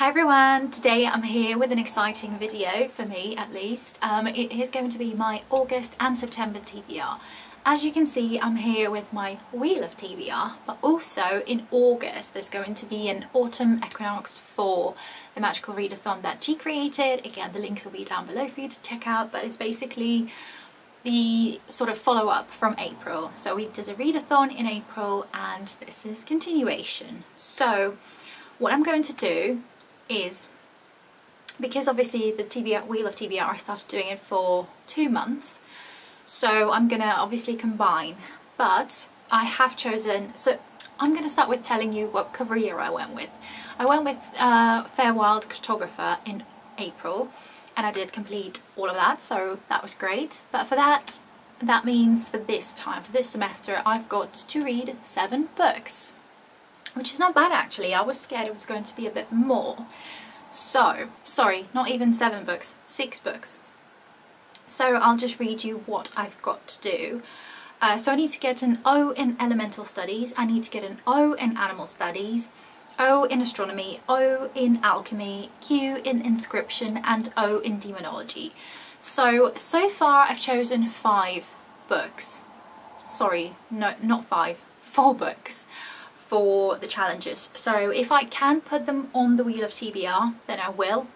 Hi everyone, today I'm here with an exciting video, for me at least. It is going to be my August and September TBR. As you can see, I'm here with my wheel of TBR, but also in August there's going to be an autumn equinox for the magical readathon that G created. Again, the links will be down below for you to check out, but it's basically the sort of follow-up from April. So we did a readathon in April and this is continuation. So what I'm going to do is, because obviously the TBR wheel of TBR, I started doing it for 2 months, so I'm gonna obviously combine, but I have chosen, so I'm gonna start with telling you what career I went with. I went with Fair Wild Cartographer in April and I did complete all of that, so that was great. But for that means for this semester, I've got to read 7 books. Which is not bad actually. I was scared it was going to be a bit more. So, sorry, not even 7 books, 6 books. So I'll just read you what I've got to do. So I need to get an O in Elemental Studies, I need to get an O in Animal Studies, O in Astronomy, O in Alchemy, Q in Inscription, and O in Demonology. So far I've chosen 5 books. Sorry, no, not 5, 4 books for the challenges. So if I can put them on the wheel of TBR, then I will.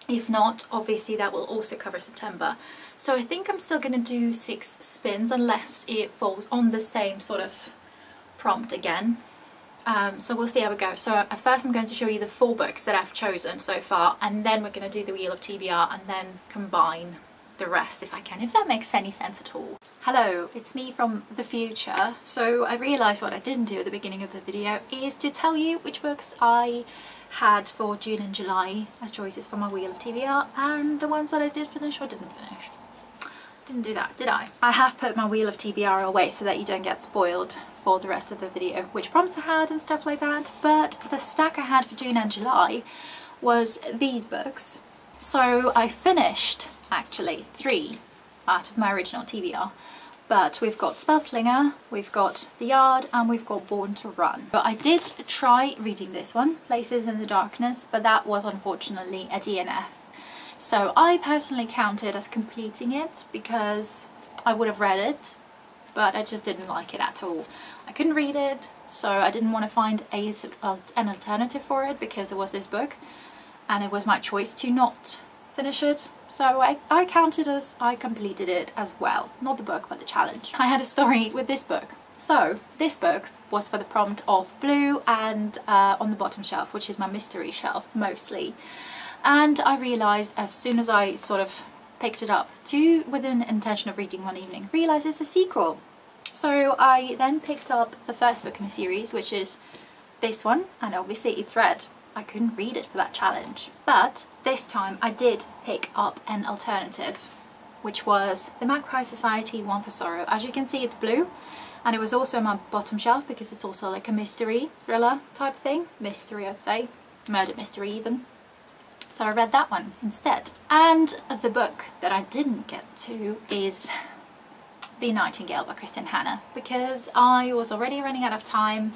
If not, obviously that will also cover September. So I think I'm still going to do 6 spins unless it falls on the same sort of prompt again. So we'll see how it goes. So at first I'm going to show you the 4 books that I've chosen so far, and then we're going to do the wheel of TBR and then combine the rest if I can, if that makes any sense at all. Hello, it's me from the future. So I realised what I didn't do at the beginning of the video is to tell you which books I had for June and July as choices for my wheel of TBR, and the ones that I did finish or didn't finish. Didn't do that, did I? I have put my wheel of TBR away so that you don't get spoiled for the rest of the video, which prompts I had and stuff like that, but the stack I had for June and July was these books. So I finished actually 3 out of my original TBR, but we've got Spellslinger, we've got The Yard, and we've got Born to Run. But I did try reading this one, Places in the Darkness, but that was unfortunately a DNF. So I personally count it as completing it because I would have read it, but I just didn't like it at all. I couldn't read it, so I didn't want to find an alternative for it because it was this book and it was my choice to not finish it. So I counted as I completed it as well. Not the book, but the challenge. I had a story with this book. So this book was for the prompt of blue and on the bottom shelf, which is my mystery shelf mostly. And I realised as soon as I sort of picked it up with an intention of reading one evening, realised it's a sequel. So I then picked up the first book in the series, which is this one, and obviously it's red. I couldn't read it for that challenge. But this time I did pick up an alternative, which was The Magpie Society, One for Sorrow. As you can see, it's blue, and it was also on my bottom shelf because it's also like a mystery thriller type thing. Mystery, I'd say. Murder mystery even. So I read that one instead. And the book that I didn't get to is The Nightingale by Kristen Hanna, because I was already running out of time,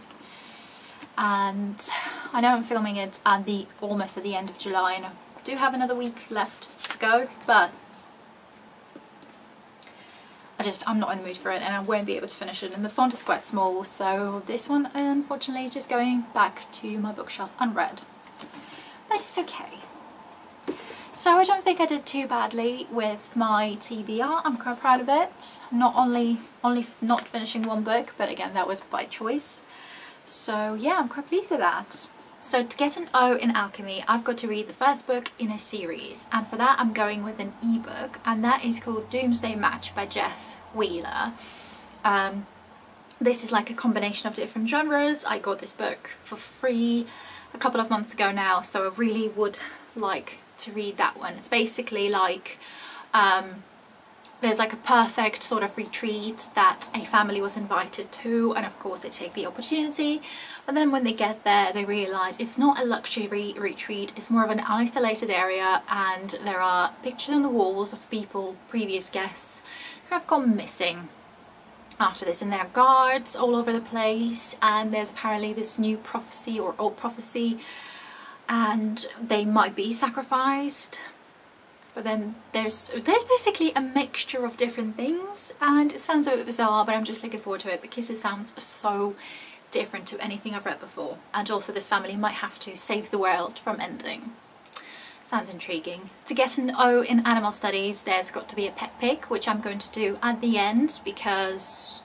and I know I'm filming it at almost at the end of July and I do have another week left to go, but I'm not in the mood for it and I won't be able to finish it, and the font is quite small, so this one unfortunately is just going back to my bookshelf unread. But it's okay. So I don't think I did too badly with my TBR. I'm quite proud of it. Not only not finishing 1 book, but again that was by choice. So yeah, I'm quite pleased with that. So to get an O in Alchemy, I've got to read the first book in a series, and for that I'm going with an ebook, and that is called Doomsday Match by Jeff Wheeler. This is like a combination of different genres. I got this book for free a couple of months ago now, so I really would like to read that one. It's basically like there's like a perfect sort of retreat that a family was invited to, and of course they take the opportunity, but then when they get there they realise it's not a luxury retreat, it's more of an isolated area, and there are pictures on the walls of people, previous guests, who have gone missing after this, and there are guards all over the place, and there's apparently this new prophecy or old prophecy and they might be sacrificed. But then there's basically a mixture of different things, and it sounds a bit bizarre, but I'm just looking forward to it because it sounds so different to anything I've read before. And also this family might have to save the world from ending. Sounds intriguing. To get an O in animal studies, there's got to be a pet pig, which I'm going to do at the end because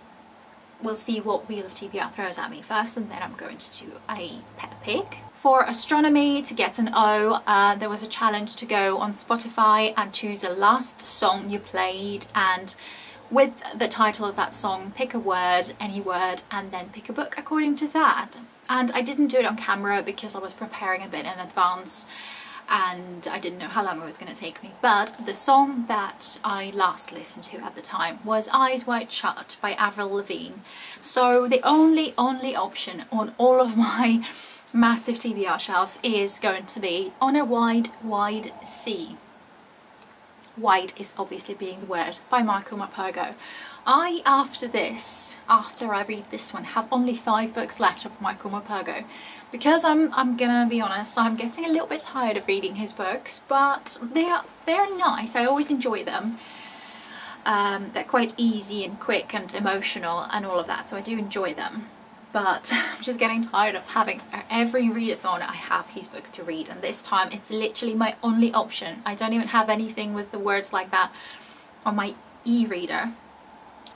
we'll see what Wheel of TBR throws at me first, and then I'm going to do a pet pig. For astronomy, to get an O, there was a challenge to go on Spotify and choose the last song you played, and with the title of that song, pick a word, any word, and then pick a book according to that. And I didn't do it on camera because I was preparing a bit in advance and I didn't know how long it was going to take me. But the song that I last listened to at the time was Eyes Wide Shut by Avril Lavigne. So the only option on all of my massive TBR shelf is going to be On a Wide, Wide Sea. Wide is obviously being the word, by Michael Morpurgo. After I read this one, have only 5 books left of Michael Morpurgo. Because I'm gonna be honest, I'm getting a little bit tired of reading his books, but they're nice. I always enjoy them. They're quite easy and quick and emotional and all of that, so I do enjoy them. But I'm just getting tired of having, for every readathon I have his books to read, and this time it's literally my only option. I don't even have anything with the words like that on my e-reader,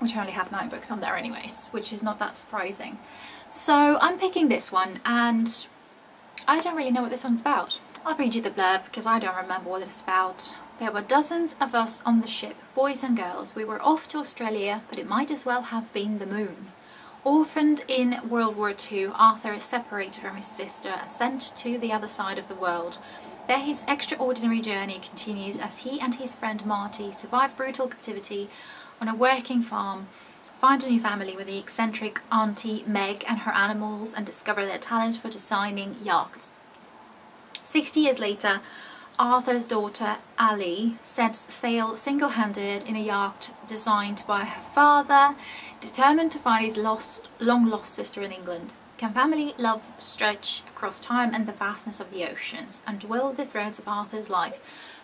which I only have 9 books on there anyways, which is not that surprising. So I'm picking this one, and I don't really know what this one's about. I'll read you the blurb because I don't remember what it's about. There were dozens of us on the ship, boys and girls. We were off to Australia, but it might as well have been the moon. Orphaned in World War II, Arthur is separated from his sister and sent to the other side of the world. There his extraordinary journey continues as he and his friend Marty survive brutal captivity on a working farm, find a new family with the eccentric Auntie Meg and her animals, and discover their talent for designing yachts. 60 years later, Arthur's daughter Ali sets sail single-handed in a yacht designed by her father, determined to find his long-lost sister in England. Can family love stretch across time and the vastness of the oceans, and will the threads of Arthur's life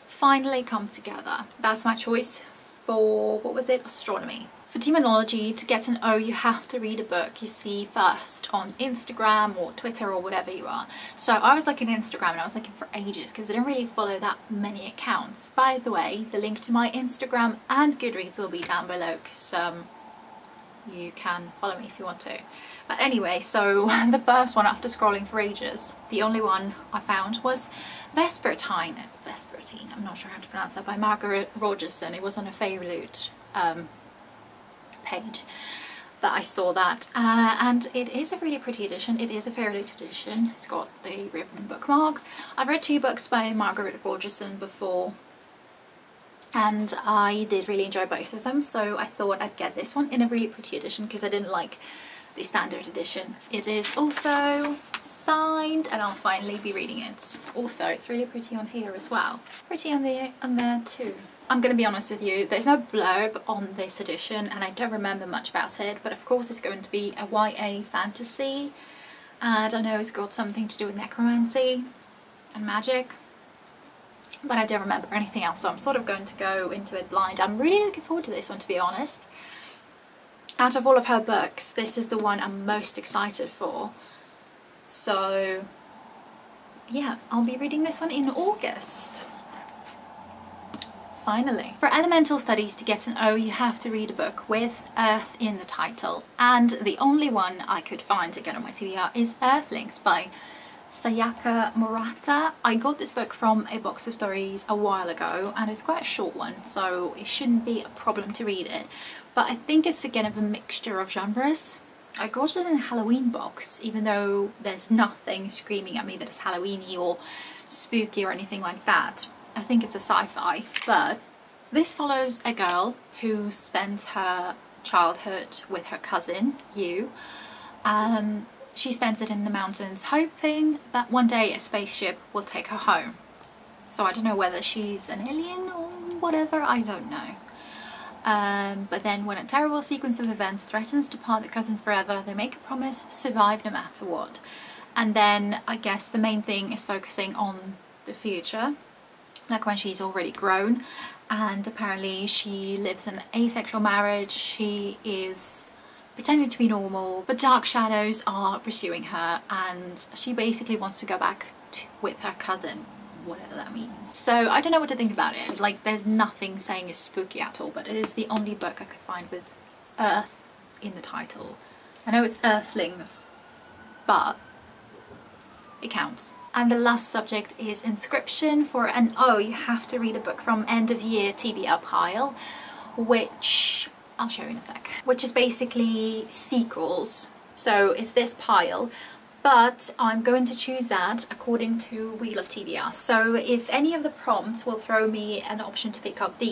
finally come together? That's my choice for, what was it, astronomy. For demonology, to get an O, you have to read a book you see first on Instagram or Twitter or whatever you are. So I was looking at Instagram and I was looking for ages because I didn't really follow that many accounts. By the way, the link to my Instagram and Goodreads will be down below because you can follow me if you want to. But anyway, so the first one after scrolling for ages, the only one I found was Vespertine, I'm not sure how to pronounce that, by Margaret Rogerson. It was on a Fairyloot page that I saw that, and it is a really pretty edition. It is a Fairyloot edition. It's got the ribbon bookmark. I've read 2 books by Margaret Rogerson before and I did really enjoy both of them, so I thought I'd get this one in a really pretty edition because I didn't like the standard edition. It is also signed and I'll finally be reading it. Also, it's really pretty on here as well. Pretty on there too. I'm going to be honest with you, there's no blurb on this edition and I don't remember much about it, but of course it's going to be a YA fantasy, and I know it's got something to do with necromancy and magic, but I don't remember anything else, so I'm sort of going to go into it blind. I'm really looking forward to this one, to be honest. Out of all of her books, this is the one I'm most excited for. So yeah, I'll be reading this one in August. Finally. For elemental studies, to get an O, you have to read a book with Earth in the title, and the only one I could find to get on my TBR is Earthlings by Sayaka Murata. I got this book from a box of stories a while ago and it's quite a short one, so it shouldn't be a problem to read it, but I think it's again of a mixture of genres. I got it in a Halloween box, even though there's nothing screaming at me that it's Halloweeny or spooky or anything like that. I think it's a sci-fi, but this follows a girl who spends her childhood with her cousin, Yu. She spends it in the mountains hoping that one day a spaceship will take her home. So I don't know whether she's an alien or whatever, I don't know. But then when a terrible sequence of events threatens to part the cousins forever, they make a promise to survive no matter what. And then I guess the main thing is focusing on the future, like when she's already grown, and apparently she lives an asexual marriage. She is pretending to be normal, but dark shadows are pursuing her, and she basically wants to go back with her cousin, whatever that means. So I don't know what to think about it. Like, there's nothing saying it's spooky at all, but it is the only book I could find with Earth in the title. I know it's Earthlings, but it counts. And the last subject is inscription for an you have to read a book from end of year TBR pile, which I'll show you in a sec, which is basically sequels. So it's this pile, but I'm going to choose that according to Wheel of TBR. So if any of the prompts will throw me an option to pick up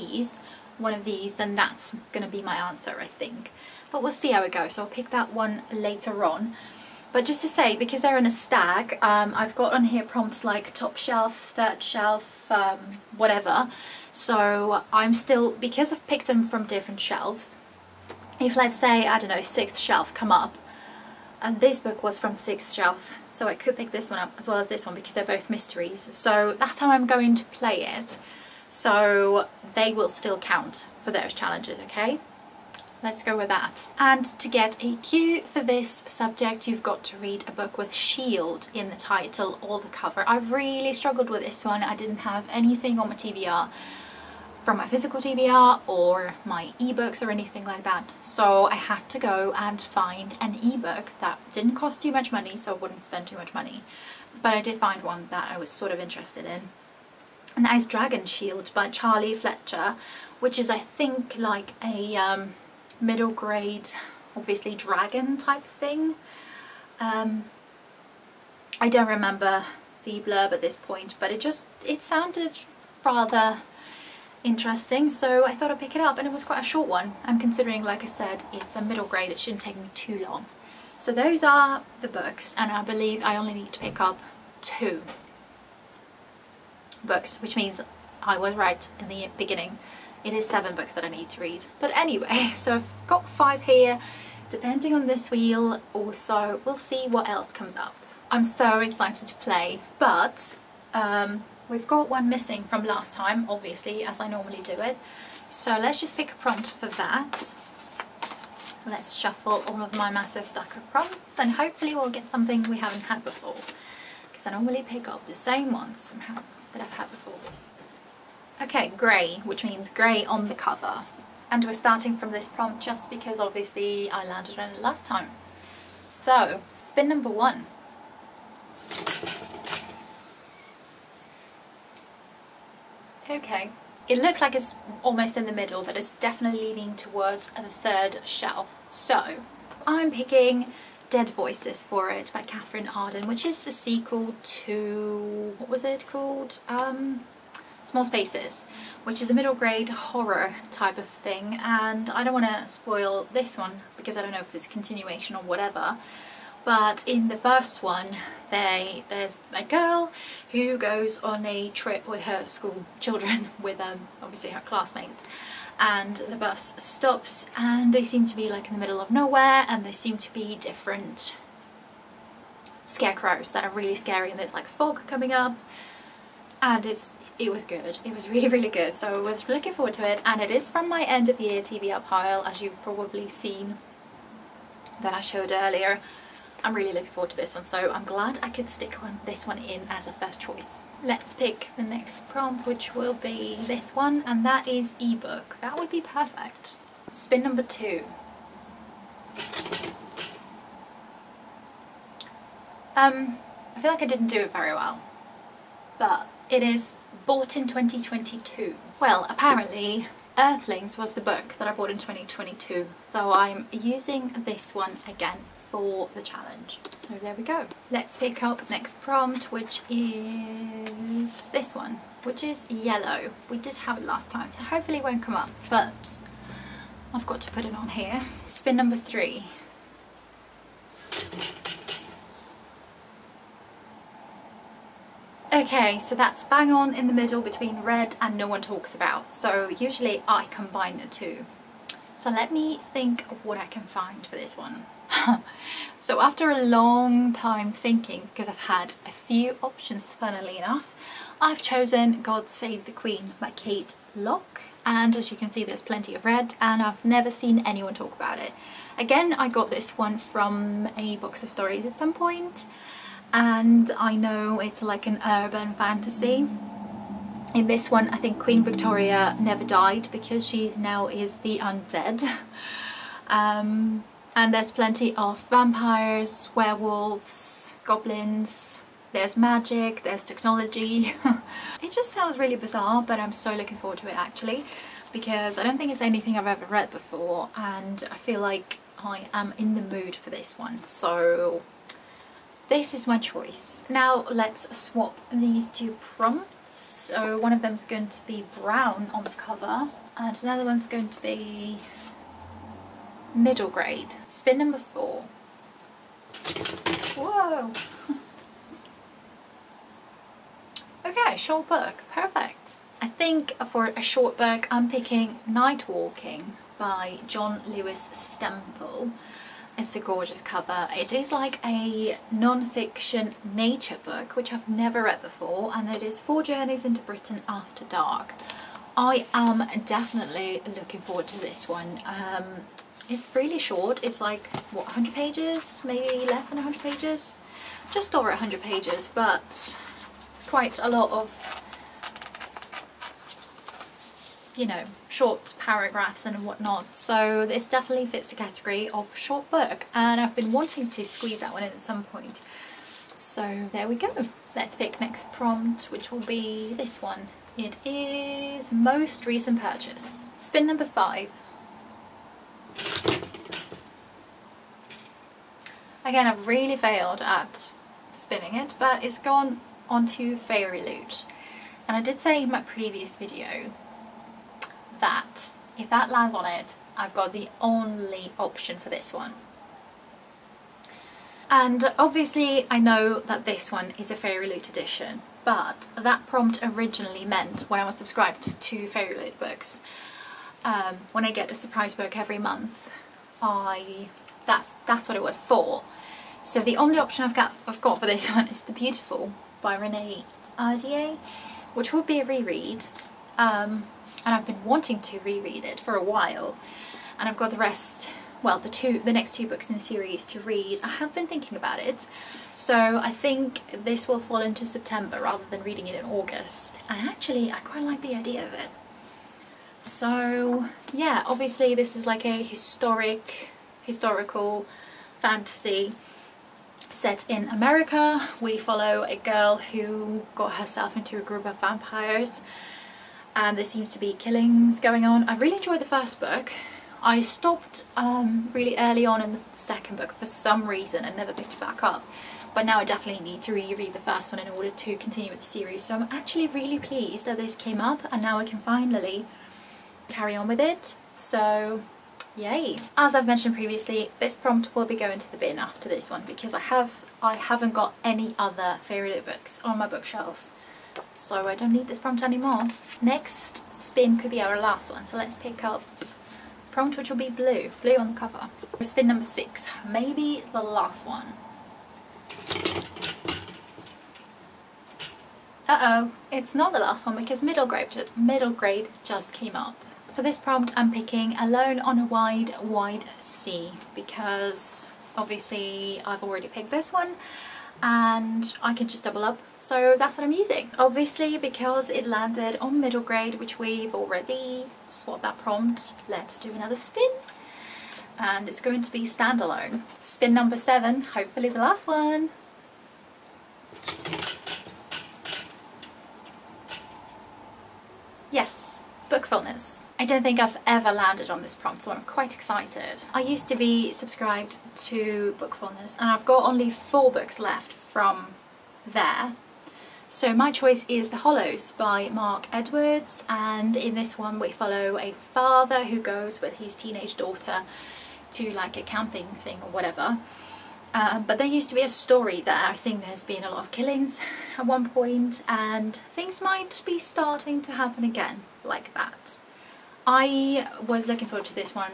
one of these, then that's going to be my answer, I think. But we'll see how it goes. So I'll pick that one later on. But just to say, because they're in a stack, I've got on here prompts like top shelf, third shelf, whatever. So I'm still, because I've picked them from different shelves, if let's say, I don't know, 6th shelf come up, and this book was from 6th shelf, so I could pick this one up as well as this one because they're both mysteries. So that's how I'm going to play it. So they will still count for those challenges, okay? Let's go with that. And to get a cue for this subject, you've got to read a book with shield in the title or the cover. I really struggled with this one. I didn't have anything on my TBR from my physical TBR or my ebooks or anything like that. So I had to go and find an ebook that didn't cost too much money, so I wouldn't spend too much money. But I did find one that I was sort of interested in. And that is Dragon Shield by Charlie Fletcher, which is, I think, like a middle grade, obviously dragon type thing. I don't remember the blurb at this point, but it sounded rather interesting, so I thought I'd pick it up, and it was quite a short one, and considering, like I said, it's a middle grade, it shouldn't take me too long. So those are the books, and I believe I only need to pick up 2 books, which means I was right in the beginning. It is 7 books that I need to read. But anyway, so I've got 5 here, depending on this wheel. Also, we'll see what else comes up. I'm so excited to play, but we've got one missing from last time, obviously, as I normally do it. So let's just pick a prompt for that. Let's shuffle all of my massive stack of prompts, and hopefully we'll get something we haven't had before, because I normally pick up the same ones somehow that I've had before. Okay, grey, which means grey on the cover. And we're starting from this prompt just because obviously I landed on it last time. So, spin number 1. Okay, it looks like it's almost in the middle, but it's definitely leaning towards the 3rd shelf. So, I'm picking Dead Voices for it by Catherine Arden, which is a sequel to, what was it called? Small Spaces, which is a middle grade horror type of thing, and I don't want to spoil this one because I don't know if it's a continuation or whatever, but in the first one there's a girl who goes on a trip with her school children, with obviously her classmates, and the bus stops and they seem to be like in the middle of nowhere, and they seem to be different scarecrows that are really scary, and there's like fog coming up, and it was good. It was really, really good. So I was looking forward to it, and it is from my end of year TBR pile, as you've probably seen that I showed earlier. I'm really looking forward to this one, so I'm glad I could stick this one in as a first choice. Let's pick the next prompt, which will be this one, and that is ebook. That would be perfect. Spin number 2. I feel like I didn't do it very well, but it is bought in 2022. Well, apparently Earthlings was the book that I bought in 2022, so I'm using this one again for the challenge. So there we go. Let's pick up next prompt, which is this one, which is yellow. We did have it last time, so hopefully it won't come up, but I've got to put it on here. Spin number 3. Okay, so that's bang on in the middle between red and No One Talks About. So usually I combine the two. So let me think of what I can find for this one. So after a long time thinking, because I've had a few options funnily enough, I've chosen God Save the Queen by Kate Locke, and as you can see there's plenty of red and I've never seen anyone talk about it. Again, I got this one from a box of stories at some point, and I know it's like an urban fantasy. In this one I think Queen Victoria never died because she now is the undead. And there's plenty of vampires, werewolves, goblins, there's magic, there's technology. It just sounds really bizarre, but I'm so looking forward to it actually, because I don't think it's anything I've ever read before and I feel like I am in the mood for this one. So this is my choice. Now let's swap these two prompts. So one of them is going to be brown on the cover and another one's going to be middle grade. Spin number 4. Whoa! Okay, short book, perfect. I think for a short book I'm picking Night Walking by John Lewis Stemple. It's a gorgeous cover. It is like a non-fiction nature book which I've never read before, and it is 4 Journeys into Britain After Dark. I am definitely looking forward to this one. It's really short. It's like, what, 100 pages? Maybe less than 100 pages? Just over 100 pages, but it's quite a lot of, you know, short paragraphs and whatnot. So this definitely fits the category of short book, and I've been wanting to squeeze that one in at some point. So there we go. Let's pick next prompt, which will be this one. It is most recent purchase. Spin number 5. Again, I've really failed at spinning it, but it's gone onto Fairy Loot. And I did say in my previous video that if that lands on it, I've got the only option for this one. And obviously I know that this one is a Fairy Loot edition, but that prompt originally meant, when I was subscribed to Fairy Loot books, when I get a surprise book every month, that's what it was for. So the only option I've got for this one is The Beautiful by Renee Ahdieh, which will be a reread, and I've been wanting to reread it for a while, and I've got the rest, well, the next 2 books in the series to read. I have been thinking about it, so I think this will fall into September rather than reading it in August, and actually I quite like the idea of it. So yeah, obviously this is like a historical fantasy set in America. We follow a girl who got herself into a group of vampires, and there seems to be killings going on. I really enjoyed the first book. I stopped really early on in the second book for some reason and never picked it back up, but now I definitely need to reread the first one in order to continue with the series. So I'm actually really pleased that this came up and now I can finally carry on with it. So yay! As I've mentioned previously, this prompt will be going to the bin after this one because I haven't got any other Fairy Loot books on my bookshelves, so I don't need this prompt anymore. Next spin could be our last one, so let's pick up prompt which will be blue on the cover. Spin number 6, maybe the last one. Uh-oh, it's not the last one because middle grade just came up. For this prompt I'm picking Alone on a Wide Sea because obviously I've already picked this one and I can just double up, so that's what I'm using. Obviously because it landed on middle grade, which we've already swapped that prompt, let's do another spin, and it's going to be standalone. Spin number 7, hopefully the last one. Yes, bookfulness. I don't think I've ever landed on this prompt, so I'm quite excited. I used to be subscribed to Bookfulness and I've got only 4 books left from there. So my choice is The Hollows by Mark Edwards, and in this one we follow a father who goes with his teenage daughter to like a camping thing or whatever. But there used to be a story there. I think there's been a lot of killings at one point and things might be starting to happen again like that. I was looking forward to this one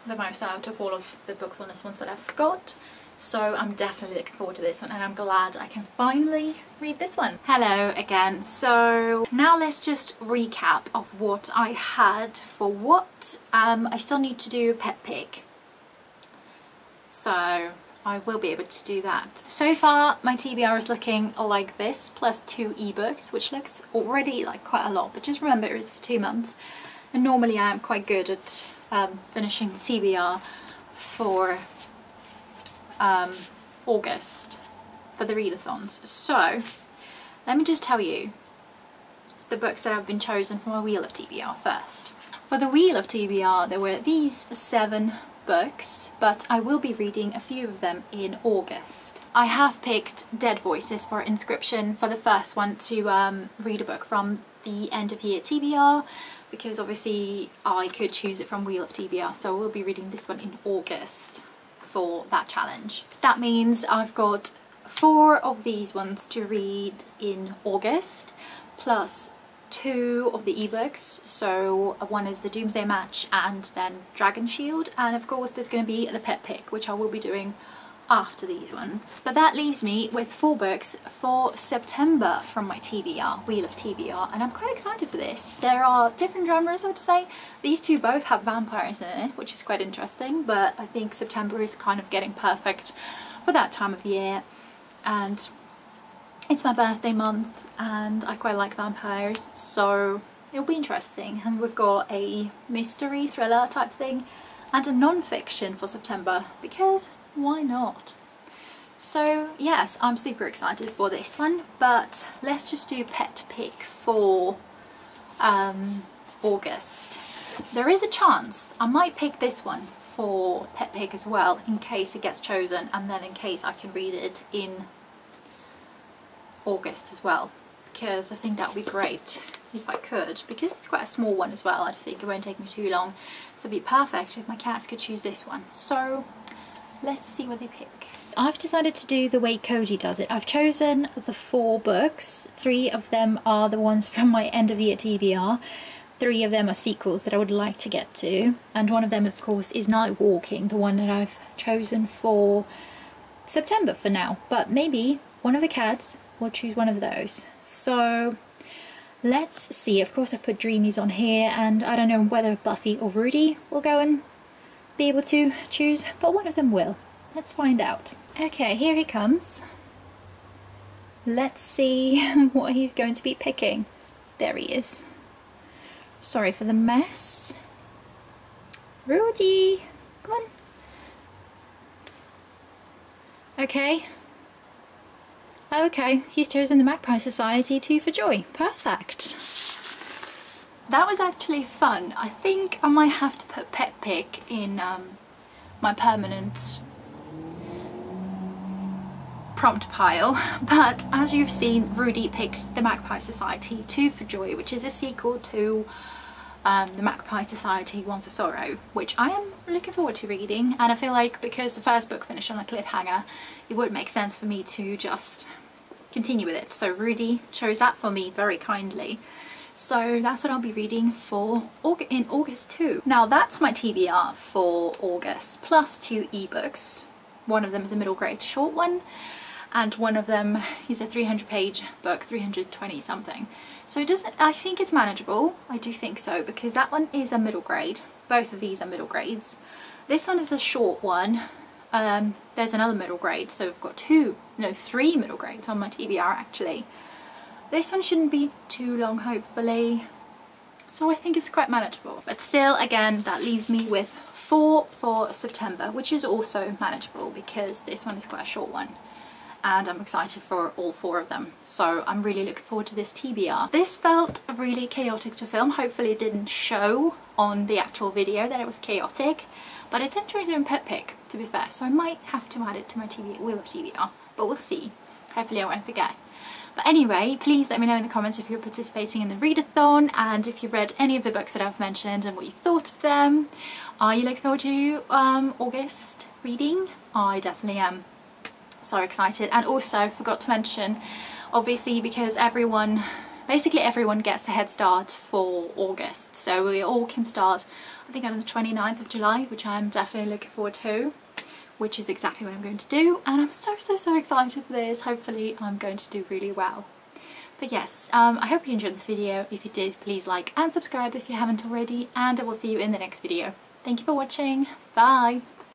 the most out of all of the bookfulness ones that I've got. So I'm definitely looking forward to this one, and I'm glad I can finally read this one. Hello again. So now let's just recap of what I had for what. I still need to do pet pick. So I will be able to do that. So far my TBR is looking like this, plus 2 ebooks, which looks already like quite a lot, but just remember it's for 2 months. And normally I am quite good at finishing TBR for August for the readathons. So let me just tell you the books that have been chosen for my Wheel of TBR first. For the Wheel of TBR there were these 7 books, but I will be reading a few of them in August. I have picked Dead Voices for Inscription for the first one to read a book from the end of year TBR, because obviously I could choose it from Wheel of TBR, so I will be reading this one in August for that challenge. That means I've got 4 of these ones to read in August, plus 2 of the ebooks. So one is the Doomsday Match and then Dragon Shield, and of course there's going to be the pet pick, which I will be doing after these ones. But that leaves me with 4 books for September from my TBR, Wheel of TBR, and I'm quite excited for this. There are different genres, I would say. These 2 both have vampires in it, which is quite interesting, but I think September is kind of getting perfect for that time of year, and it's my birthday month and I quite like vampires, so it'll be interesting. And we've got a mystery thriller type thing and a non-fiction for September, because why not? So yes, I'm super excited for this one, but let's just do pet pick for August. There is a chance I might pick this one for pet pick as well, in case it gets chosen, and then in case I can read it in August as well, because I think that would be great if I could, because it's quite a small one as well. I think it won't take me too long, so it'd be perfect if my cats could choose this one. So let's see what they pick. I've decided to do the way Cody does it. I've chosen the 4 books. 3 of them are the ones from my end of year TBR. 3 of them are sequels that I would like to get to, and one of them of course is Night Walking, the one that I've chosen for September for now, but maybe one of the cats will choose one of those. So let's see. Of course I've put Dreamies on here, and I don't know whether Buffy or Rudy will go and be able to choose, but one of them will. Let's find out. Okay, here he comes. Let's see what he's going to be picking. There he is. Sorry for the mess. Rudy, come on. Okay. Okay, he's chosen the Magpie Society 2 for Joy. Perfect. That was actually fun. I think I might have to put pet pick in my permanent prompt pile, but as you've seen, Rudy picked the Magpie Society 2 for Joy, which is a sequel to the Magpie Society 1 for Sorrow, which I am looking forward to reading. And I feel like because the first book finished on a cliffhanger, it would make sense for me to just continue with it. So Rudy chose that for me very kindly. So that's what I'll be reading for in August too. Now that's my TBR for August, plus 2 ebooks. One of them is a middle grade short one, and one of them is a 300-page book, 320 something. So I think it's manageable. I do think so, because that one is a middle grade. Both of these are middle grades. This one is a short one. There's another middle grade, so we've got 3 middle grades on my TBR actually. This one shouldn't be too long, hopefully, so I think it's quite manageable. But still, again, that leaves me with 4 for September, which is also manageable because this one is quite a short one, and I'm excited for all 4 of them. So I'm really looking forward to this TBR. This felt really chaotic to film. Hopefully it didn't show on the actual video that it was chaotic, but it's interesting in pet pick, to be fair, so I might have to add it to my Wheel of TBR, but we'll see. Hopefully I won't forget. But anyway, please let me know in the comments if you're participating in the readathon, and if you've read any of the books that I've mentioned and what you thought of them. Are you looking forward to August reading? I definitely am. So excited. And also forgot to mention, obviously, because everyone basically everyone gets a head start for August, so we all can start I think on the 29th of July, which I'm definitely looking forward to, which is exactly what I'm going to do, and I'm so excited for this. Hopefully I'm going to do really well. But yes, I hope you enjoyed this video. If you did, please like and subscribe if you haven't already, and I will see you in the next video. Thank you for watching. Bye!